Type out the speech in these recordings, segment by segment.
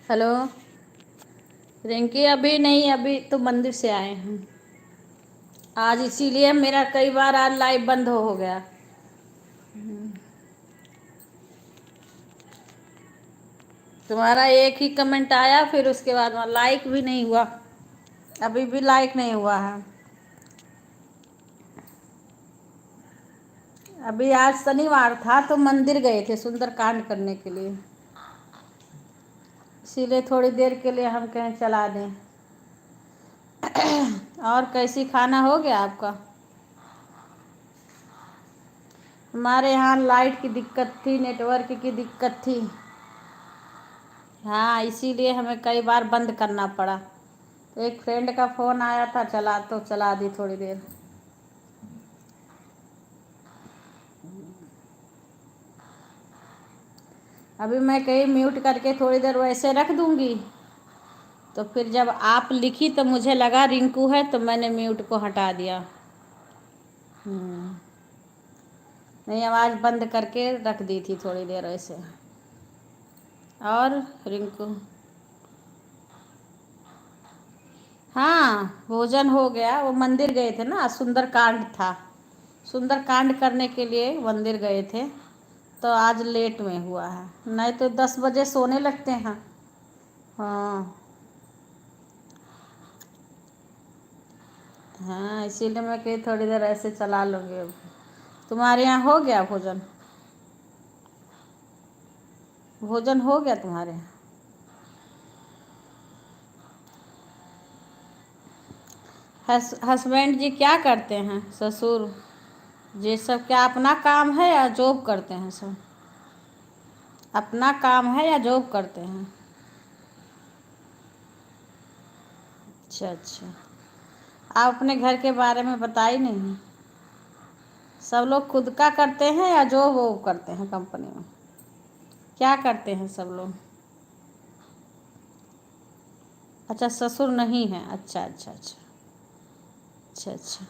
Hello. Rinki अभी नहीं, अभी तो मंदिर से आए हैं आज, इसीलिए मेरा कई बार आज लाइव बंद हो गया। तुम्हारा एक ही कमेंट आया, फिर उसके बाद वहाँ लाइक भी नहीं हुआ। अभी भी लाइक नहीं हुआ है। अभी आज शनिवार था तो मंदिर गए थे सुंदरकांड करने के लिए, इसीलिए थोड़ी देर के लिए हम कहें चला दें। और कैसी, खाना हो गया आपका? हमारे यहाँ लाइट की दिक्कत थी, नेटवर्क की दिक्कत थी। हाँ, इसीलिए हमें कई बार बंद करना पड़ा। तो एक फ्रेंड का फ़ोन आया था, चला दी थोड़ी देर। अभी मैं कहीं म्यूट करके थोड़ी देर वैसे रख दूंगी, तो फिर जब आप लिखी तो मुझे लगा रिंकू है, तो मैंने म्यूट को हटा दिया। नहीं, आवाज़ बंद करके रख दी थी थोड़ी देर वैसे। और रिंकू? हाँ, भोजन हो गया। वो मंदिर गए थे ना, सुंदरकांड था, सुंदरकांड करने के लिए मंदिर गए थे, तो आज लेट में हुआ है, नहीं तो 10 बजे सोने लगते हैं। हाँ हाँ, इसीलिए मैं कही थोड़ी देर ऐसे चला लूँगी। अब तुम्हारे यहाँ हो गया भोजन? भोजन हो गया तुम्हारे यहाँ? हस्बैंड जी क्या करते हैं, ससुर जी सब? क्या अपना काम है या जॉब करते हैं सब? अपना काम है या जॉब करते हैं? अच्छा अच्छा। आप अपने घर के बारे में बताई नहीं। सब लोग खुद का करते हैं या जॉब वो करते हैं कंपनी में? क्या करते हैं सब लोग? अच्छा, ससुर नहीं है। अच्छा अच्छा अच्छा। अच्छा अच्छा।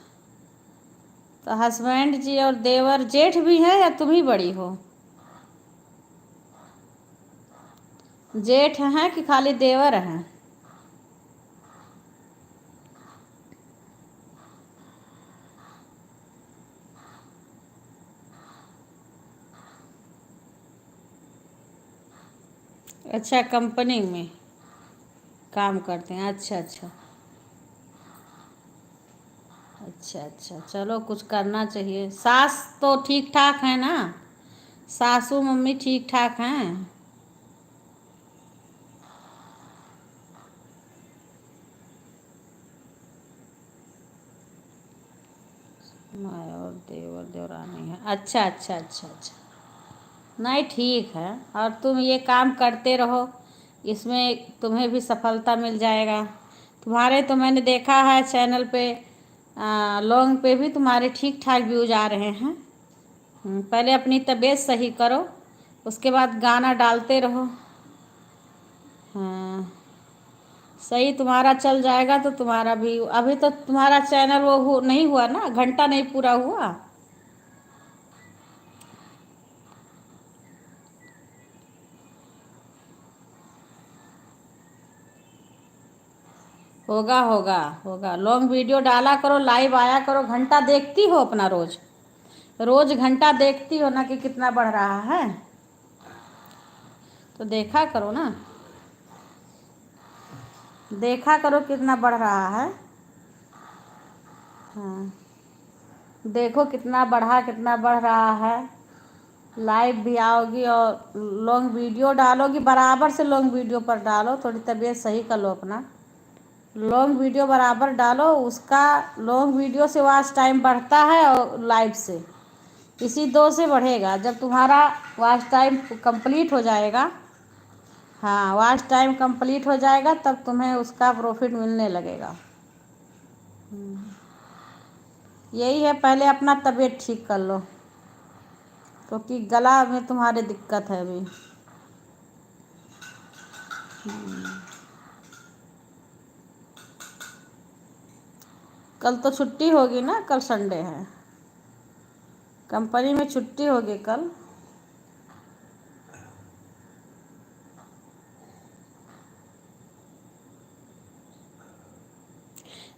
तो हस्बैंड जी और देवर जेठ भी हैं या तुम ही बड़ी हो? जेठ हैं कि खाली देवर हैं? अच्छा, कंपनी में काम करते हैं। अच्छा अच्छा। अच्छा अच्छा, चलो कुछ करना चाहिए। सास तो ठीक ठाक है ना? सासू मम्मी ठीक ठाक हैं? माया और देवर देवरानी है। अच्छा अच्छा अच्छा अच्छा। नहीं, ठीक है। और तुम ये काम करते रहो, इसमें तुम्हें भी सफलता मिल जाएगा। तुम्हारे तो मैंने देखा है चैनल पे, लॉन्ग पे भी तुम्हारे ठीक ठाक व्यूज आ रहे हैं। पहले अपनी तबीयत सही करो, उसके बाद गाना डालते रहो। हाँ, सही तुम्हारा चल जाएगा तो तुम्हारा भी। अभी तो तुम्हारा चैनल नहीं हुआ ना, घंटा नहीं पूरा हुआ। होगा होगा होगा। लॉन्ग वीडियो डाला करो, लाइव आया करो। घंटा देखती हो अपना? रोज रोज घंटा देखती हो ना कि कितना बढ़ रहा है? तो देखा करो ना, देखा करो कितना बढ़ रहा है। हाँ, देखो कितना बढ़ा, कितना बढ़ रहा है। लाइव भी आओगी और लॉन्ग वीडियो डालोगी, बराबर से लॉन्ग वीडियो पर डालो। थोड़ी तबीयत सही कर लो अपना, लॉन्ग वीडियो बराबर डालो। उसका लॉन्ग वीडियो से वॉच टाइम बढ़ता है और लाइव से, इसी दो से बढ़ेगा। जब तुम्हारा वॉच टाइम कंप्लीट हो जाएगा, हाँ, वॉच टाइम कंप्लीट हो जाएगा, तब तुम्हें उसका प्रॉफिट मिलने लगेगा। यही है, पहले अपना तबीयत ठीक कर लो, क्योंकि गला में तुम्हारे दिक्कत है अभी। कल तो छुट्टी होगी ना, कल संडे है। कंपनी में छुट्टी होगी कल।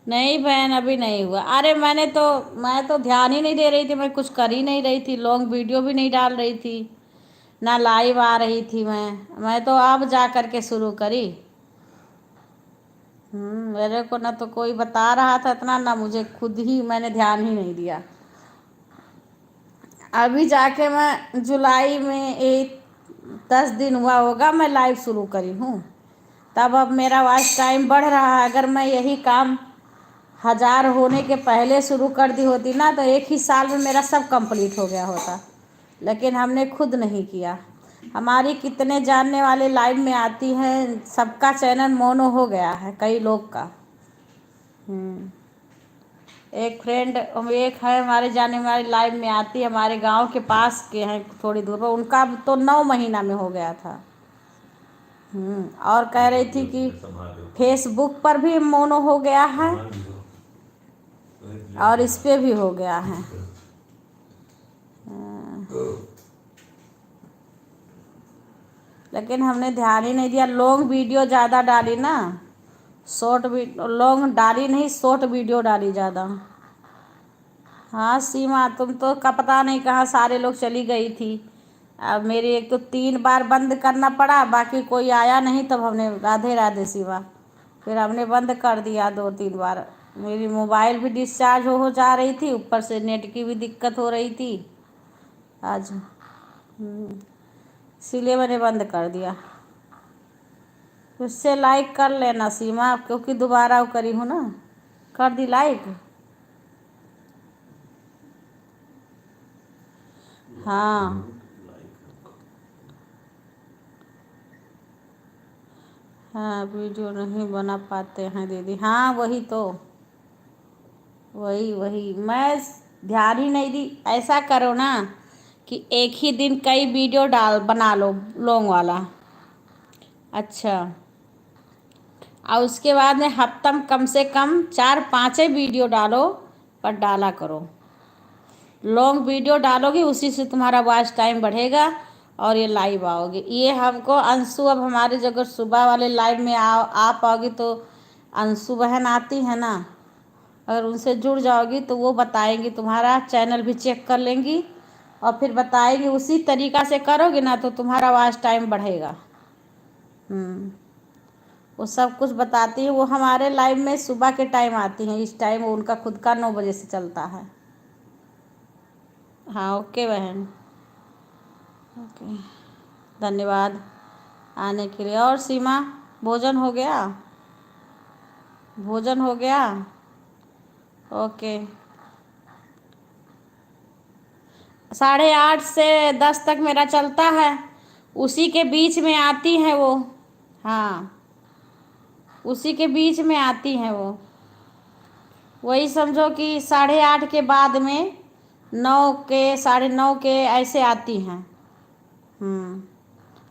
नहीं बहन, अभी नहीं हुआ। अरे मैं तो ध्यान ही नहीं दे रही थी, मैं कुछ कर ही नहीं रही थी, लॉन्ग वीडियो भी नहीं डाल रही थी, ना लाइव आ रही थी। मैं तो अब जा कर के शुरू करी। मेरे को ना तो कोई बता रहा था इतना, ना मुझे खुद ही, मैंने ध्यान ही नहीं दिया। अभी जाके मैं जुलाई में 10 दिन हुआ होगा मैं लाइव शुरू करी हूँ, तब अब मेरा वॉच टाइम बढ़ रहा है। अगर मैं यही काम 1000 होने के पहले शुरू कर दी होती ना, तो एक ही साल में मेरा सब कंप्लीट हो गया होता। लेकिन हमने खुद नहीं किया। हमारी कितने जानने वाले लाइव में आती हैं, सबका चैनल मोनो हो गया है, कई लोग का। एक फ्रेंड, एक है हमारे जाने वाली, लाइव में आती है, हमारे गांव के पास के हैं, थोड़ी दूर पर, उनका तो 9 महीना में हो गया था। और कह रही थी कि फेसबुक पर भी मोनो हो गया है और इस पे भी हो गया है। लेकिन हमने ध्यान ही नहीं दिया, लॉन्ग वीडियो ज़्यादा डाली ना, शॉर्ट वीडियो लॉन्ग डाली नहीं, शॉर्ट वीडियो डाली ज़्यादा। हाँ सीमा, तुम तो का पता नहीं कहाँ सारे लोग चली गई थी। अब मेरी एक तो 3 बार बंद करना पड़ा, बाकी कोई आया नहीं, तब हमने राधे राधे शिवा, फिर हमने बंद कर दिया 2-3 बार। मेरी मोबाइल भी डिस्चार्ज हो जा रही थी, ऊपर से नेट की भी दिक्कत हो रही थी आज। इसीलिए मैंने बंद कर दिया। उससे लाइक कर लेना सीमा, क्योंकि दोबारा वो करी हूँ ना। कर दी लाइक? हाँ हाँ, वीडियो नहीं बना पाते हैं दीदी। हाँ वही तो, वही वही मैं ध्यान ही नहीं दी। ऐसा करो ना कि एक ही दिन कई वीडियो डाल बना लो, लॉन्ग वाला। अच्छा, और उसके बाद में हफ्ता में कम से कम 4-5 वीडियो डालो, पर डाला करो। लॉन्ग वीडियो डालोगी, उसी से तुम्हारा वॉच टाइम बढ़ेगा और ये लाइव आओगे। ये हमको अंशु, अब हमारे जगह सुबह वाले लाइव में आ पाओगी तो अंशु बहन आती है ना, अगर उनसे जुड़ जाओगी तो वो बताएंगी, तुम्हारा चैनल भी चेक कर लेंगी और फिर बताएंगी। उसी तरीक़ा से करोगे ना तो तुम्हारा वॉच टाइम बढ़ेगा। वो सब कुछ बताती है। वो हमारे लाइव में सुबह के टाइम आती हैं, इस टाइम उनका खुद का 9 बजे से चलता है। हाँ ओके बहन, ओके, धन्यवाद आने के लिए। और सीमा, भोजन हो गया? भोजन हो गया? ओके। 8:30 से 10 तक मेरा चलता है, उसी के बीच में आती हैं वो। हाँ, उसी के बीच में आती हैं वो। वही समझो कि 8:30 के बाद में 9 के 9:30 के ऐसे आती हैं।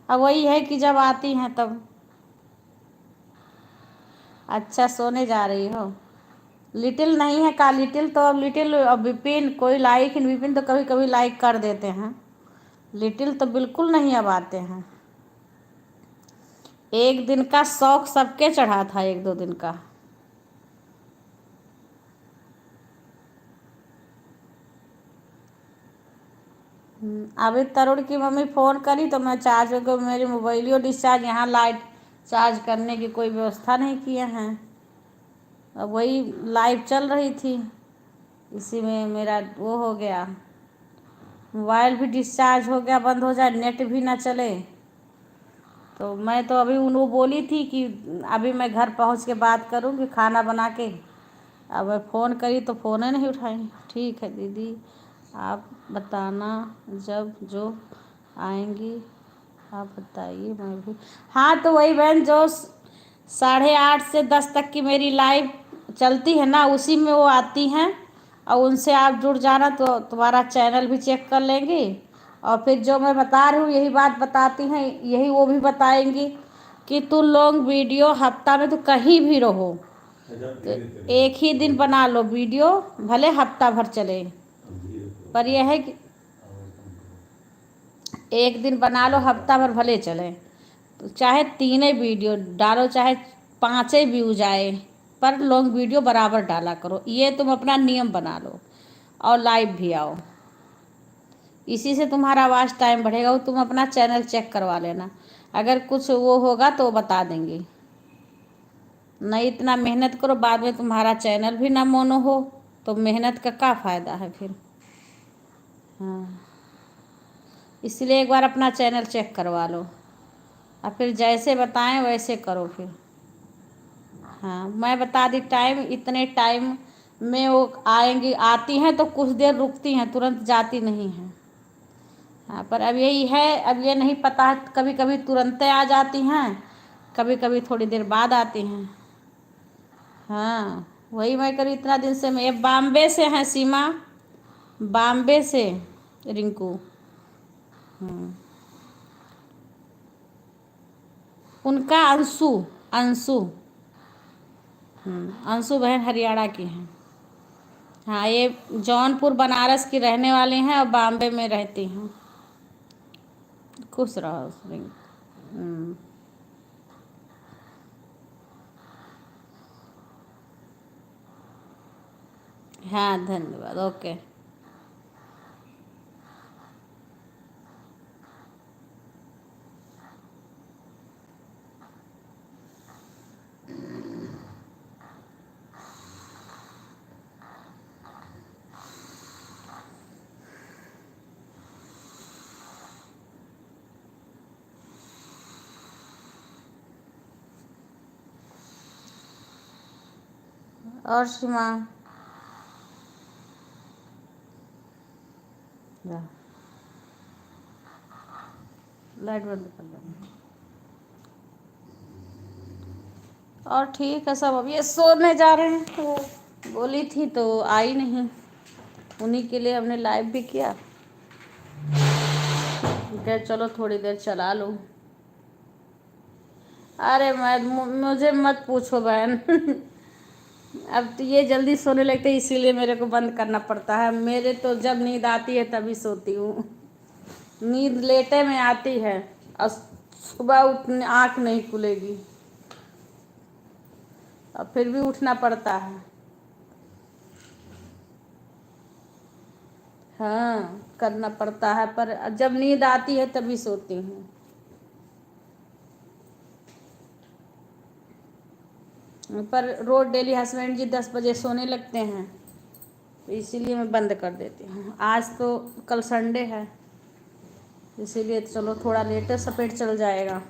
अब वही है कि जब आती हैं तब। अच्छा, सोने जा रही हो? लिटिल नहीं है का? लिटिल तो अब लिटिल, अब विपिन, कोई लाइक, विपिन तो कभी कभी लाइक कर देते हैं, लिटिल तो बिल्कुल नहीं अब आते हैं। एक दिन का शौक सबके चढ़ा था, 1-2 दिन का। अभी तरुण की मम्मी फ़ोन करी तो मैं चार्ज हो, मेरी मोबाइलियो डिस्चार्ज, यहाँ लाइट चार्ज करने की कोई व्यवस्था नहीं किए हैं। अब वही लाइव चल रही थी, इसी में मेरा वो हो गया, मोबाइल भी डिस्चार्ज हो गया, बंद हो जाए, नेट भी ना चले। तो मैं तो अभी वो बोली थी कि अभी मैं घर पहुंच के बात करूंगी खाना बना के। अब मैं फ़ोन करी तो फ़ोन ही नहीं उठाई। ठीक है दीदी, आप बताना जब जो आएंगी, आप बताइए मैं भी। हाँ तो वही बहन, जो 8:30 से 10 तक की मेरी लाइव चलती है ना, उसी में वो आती हैं, और उनसे आप जुड़ जाना तो तुम्हारा चैनल भी चेक कर लेंगे। और फिर जो मैं बता रही हूँ यही बात बताती हैं, यही वो भी बताएंगी कि तू लॉन्ग वीडियो हफ्ता में तो कहीं भी रहो तो एक ही दिन बना लो वीडियो, भले हफ्ता भर चले, पर यह है कि एक दिन बना लो, हफ्ता भर भले चले, तो चाहे 3 वीडियो डालो, चाहे 5 व्यूज आए, पर लॉन्ग वीडियो बराबर डाला करो, ये तुम अपना नियम बना लो। और लाइव भी आओ, इसी से तुम्हारा आवाज़ टाइम बढ़ेगा। वो तुम अपना चैनल चेक करवा लेना, अगर कुछ वो होगा तो बता देंगे। नहीं इतना मेहनत करो, बाद में तुम्हारा चैनल भी ना मोनो हो तो मेहनत का क्या फ़ायदा है फिर। हाँ, इसलिए एक बार अपना चैनल चेक करवा लो और फिर जैसे बताएं वैसे करो फिर। हाँ, मैं बता दी टाइम, इतने टाइम में वो आएंगी, आती हैं तो कुछ देर रुकती हैं, तुरंत जाती नहीं हैं। हाँ, पर अब यही है, अब ये नहीं पता है, कभी कभी तुरंत आ जाती हैं, कभी कभी थोड़ी देर बाद आती हैं। हाँ, वही मैं करी इतना दिन से। मैं ये बॉम्बे से हैं सीमा, बॉम्बे से रिंकू। उनका अंशु, अंशु। अंशु बहन हरियाणा की हैं। हाँ, ये जौनपुर बनारस की रहने वाली हैं और बॉम्बे में रहती हैं। खुश रहो रिंकू। हाँ, धन्यवाद, ओके। और सीमा लाइट बंद कर देना। और ठीक है सब, अब ये सोने जा रहे हैं, तो बोली थी तो आई नहीं, उन्हीं के लिए हमने लाइव भी किया। क्या चलो थोड़ी देर चला लूँ। अरे मुझे मत पूछो बहन। अब तो ये जल्दी सोने लगते इसीलिए मेरे को बंद करना पड़ता है। मेरे तो जब नींद आती है तभी सोती हूँ, नींद लेटे में आती है और सुबह उठने आँख नहीं खुलेगी, और फिर भी उठना पड़ता है। हाँ, करना पड़ता है, पर जब नींद आती है तभी सोती हूँ। पर रोज डेली हस्बैंड जी 10 बजे सोने लगते हैं, तो इसीलिए मैं बंद कर देती हूँ। आज तो कल संडे है, इसीलिए चलो थोड़ा लेटर सपेट चल जाएगा।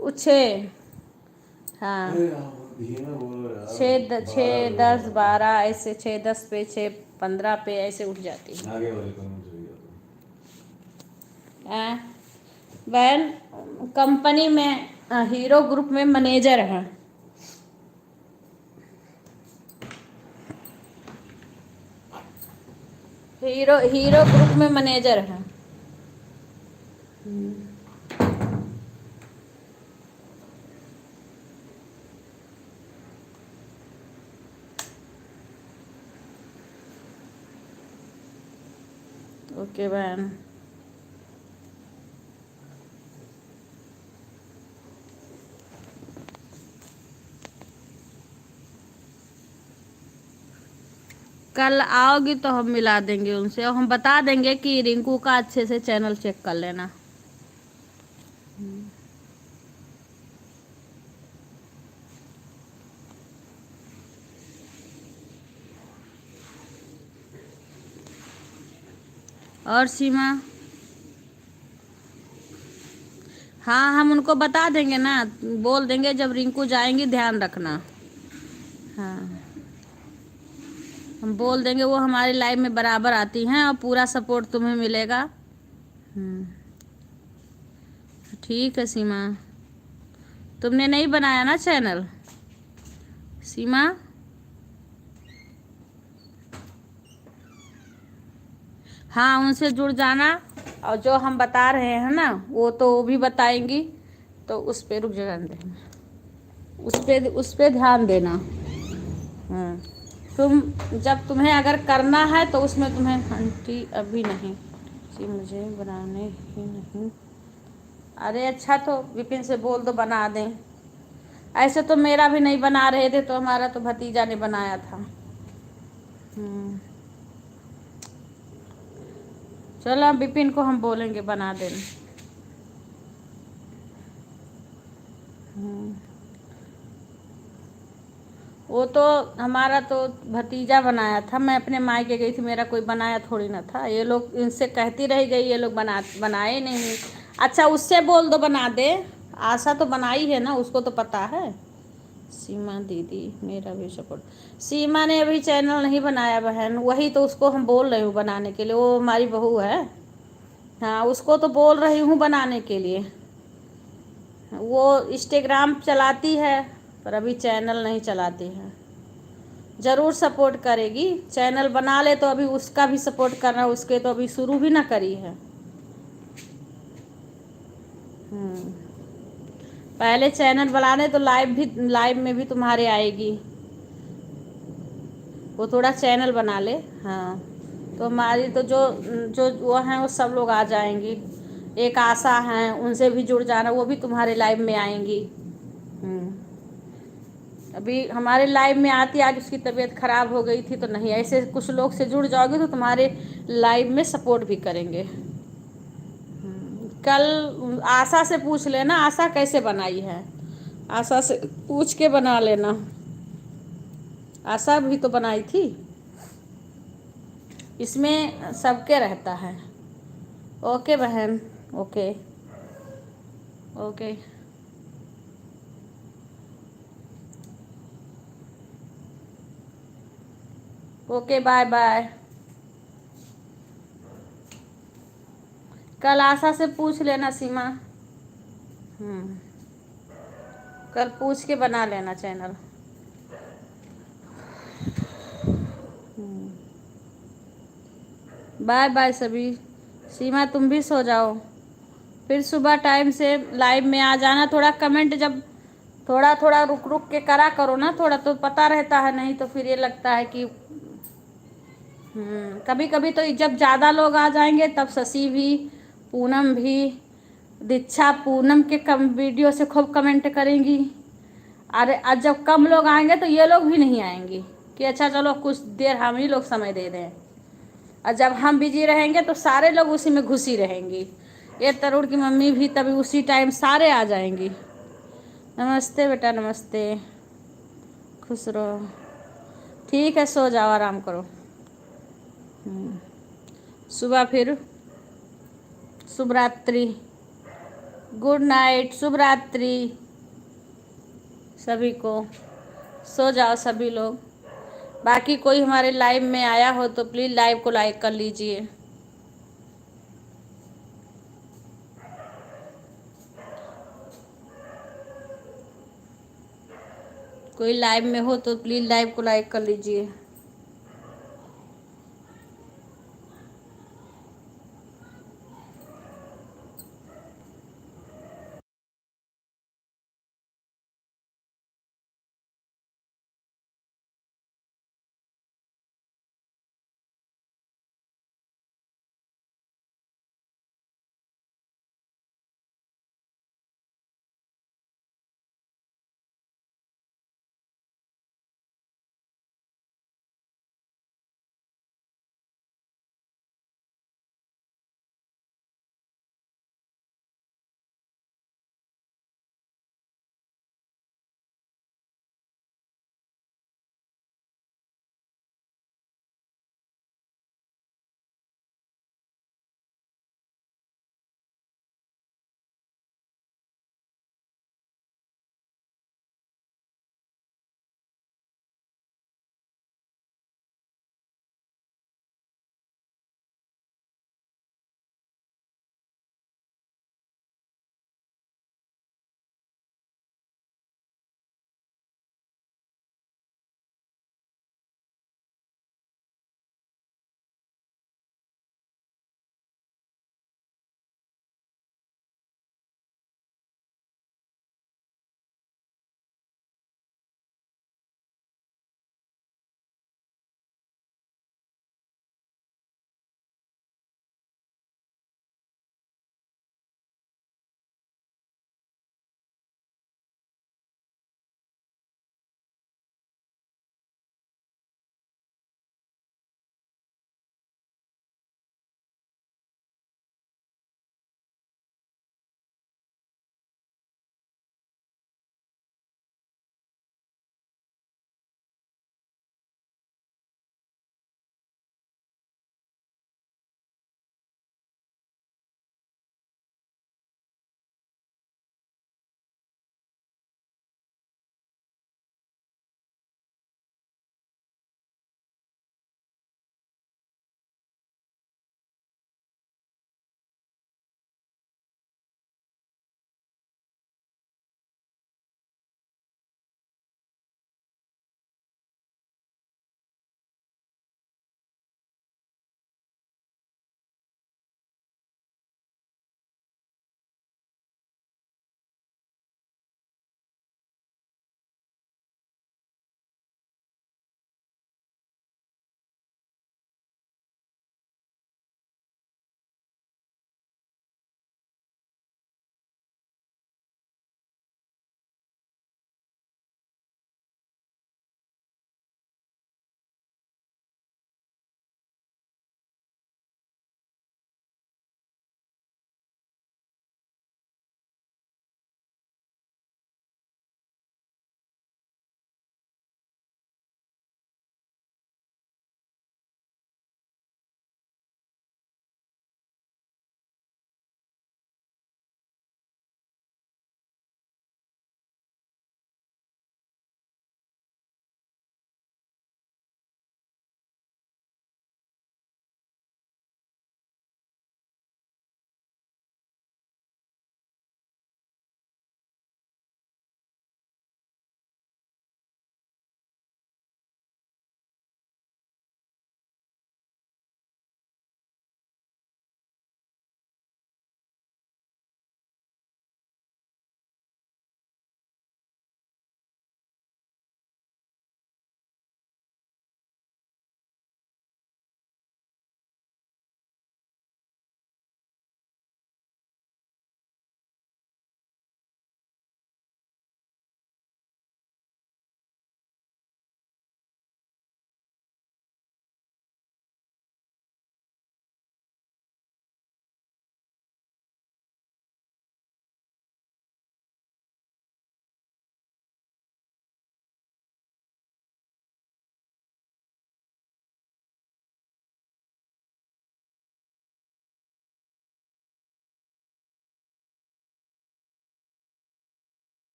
उछे हाँ, 6, 10, 12 ऐसे, 6, 10 पे, 6, 15 पे ऐसे उठ जाती है। बहन कंपनी में हीरो ग्रुप में मैनेजर है। हीरो हीरो ग्रुप में मैनेजर है। ओके बहन। कल आओगी तो हम मिला देंगे उनसे, और हम बता देंगे कि रिंकू का अच्छे से चैनल चेक कर लेना। और सीमा, हाँ हम उनको बता देंगे ना, बोल देंगे जब रिंकू जाएंगी ध्यान रखना। हाँ, हम बोल देंगे, वो हमारी लाइफ में बराबर आती हैं और पूरा सपोर्ट तुम्हें मिलेगा। ठीक है सीमा, तुमने नहीं बनाया ना चैनल सीमा? हाँ, उनसे जुड़ जाना, और जो हम बता रहे हैं ना वो तो वो भी बताएंगी, तो उस पे रुक जाना, उस पे ध्यान देना। हाँ, तुम जब तुम्हें अगर करना है तो उसमें तुम्हें आंटी अभी नहीं जी, मुझे बनाने ही नहीं अरे अच्छा, तो विपिन से बोल दो बना दें। ऐसे तो मेरा भी नहीं बना रहे थे, तो हमारा तो भतीजा ने बनाया था। चलो अब विपिन को हम बोलेंगे बना देना। वो तो हमारा तो भतीजा बनाया था। मैं अपने मायके गई थी, मेरा कोई बनाया थोड़ी ना था। ये लोग इनसे कहती रह गई, ये लोग बनाए नहीं। अच्छा उससे बोल दो बना दे। आशा तो बनाई है ना, उसको तो पता है। सीमा दीदी मेरा भी सपोर्ट। सीमा ने अभी चैनल नहीं बनाया बहन, वही तो उसको हम बोल रहे हूँ बनाने के लिए। वो हमारी बहू है। हाँ उसको तो बोल रही हूँ बनाने के लिए। वो इंस्टाग्राम चलाती है पर अभी चैनल नहीं चलाती है। ज़रूर सपोर्ट करेगी, चैनल बना ले तो अभी उसका भी सपोर्ट करना। उसके तो अभी शुरू भी ना करी है। पहले चैनल बनाने तो लाइव में भी तुम्हारे आएगी। वो थोड़ा चैनल बना ले। हाँ तो हमारी तो जो जो वो हैं वो सब लोग आ जाएंगी। एक आशा हैं, उनसे भी जुड़ जाना, वो भी तुम्हारे लाइव में आएंगी। अभी हमारे लाइव में आती, आज उसकी तबीयत ख़राब हो गई थी तो नहीं। ऐसे कुछ लोग से जुड़ जाओगे तो तुम्हारे लाइव में सपोर्ट भी करेंगे। कल आशा से पूछ लेना आशा कैसे बनाई है। आशा से पूछ के बना लेना। आशा भी तो बनाई थी। इसमें सबके रहता है। ओके बहन। Okay. Okay. Okay bye bye. कल आशा से पूछ लेना सीमा। कल पूछ के बना लेना चैनल। बाय बाय सभी। सीमा तुम भी सो जाओ, फिर सुबह टाइम से लाइव में आ जाना। थोड़ा कमेंट जब थोड़ा थोड़ा रुक रुक के करा करो ना, थोड़ा तो पता रहता है। नहीं तो फिर ये लगता है कि कभी कभी तो जब ज़्यादा लोग आ जाएंगे तब शशि भी, पूनम भी, दीक्षा पूनम के कम वीडियो से खूब कमेंट करेंगी। अरे आज जब कम लोग आएंगे तो ये लोग भी नहीं आएंगी कि अच्छा चलो कुछ देर हम ही लोग समय दे दें। और जब हम बिजी रहेंगे तो सारे लोग उसी में घुसी रहेंगी। ये तरुण की मम्मी भी तभी उसी टाइम सारे आ जाएंगी। नमस्ते बेटा नमस्ते, खुश रहो। ठीक है सो जाओ, आराम करो। सुबह फिर शुभ रात्रि, गुड नाइट, शुभ रात्रि सभी को। सो जाओ सभी लोग। बाकी कोई हमारे लाइव में आया हो तो प्लीज़ लाइव को लाइक कर लीजिए। कोई लाइव में हो तो प्लीज़ लाइव को लाइक कर लीजिए।